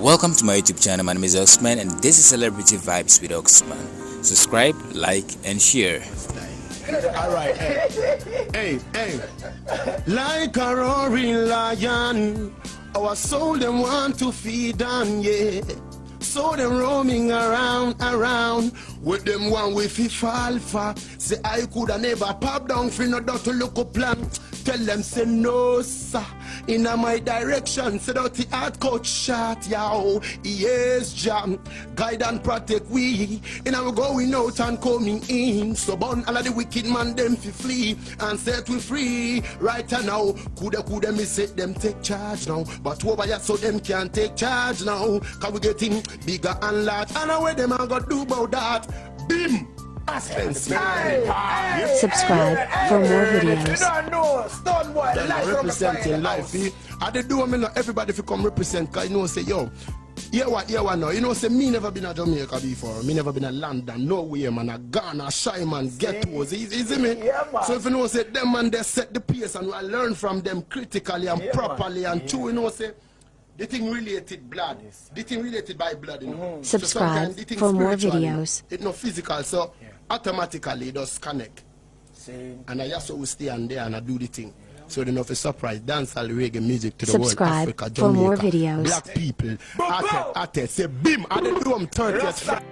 Welcome to my YouTube channel. My name is Oxman and this is Celebrity Vibes with Oxman. Subscribe, like, and share. Alright, hey, like a roaring lion, our soul them want to feed on, yeah. So them roaming around, with them one with fall for. Say I coulda never pop down for no dirty look up plan. Tell them say no sir, in my direction. Say dirty hard coach shot, yo. Yes, jam, guide and protect we. And I'm going out and coming in. So burn all of the wicked man them fi flee and set we free. Right now, coulda me set them take charge now. But over here so them can't take charge now. Cause we getting bigger and large. And how them a go do about that? Bim! Subscribe for more videos. Stonebwoy representing life. I did do me not everybody if you come represent, cause you know say yo. Yeah what now. You know say me never been a Jamaica before. Me never been a London, nowhere man, a Ghana, shy man, ghettos. Easy me. Yeah, so if you know say them man they set the pace and I learn from them critically and properly and true, you know say the thing related blood. The thing related by blood, you know. Subscribe so for more videos. It's not physical, so automatically it does connect. And I just always stay on there and I do the thing. So they know for surprise, dancehall reggae music to the world, Africa, Jamaica, for more videos. Black people, say bim, I did do them 30th.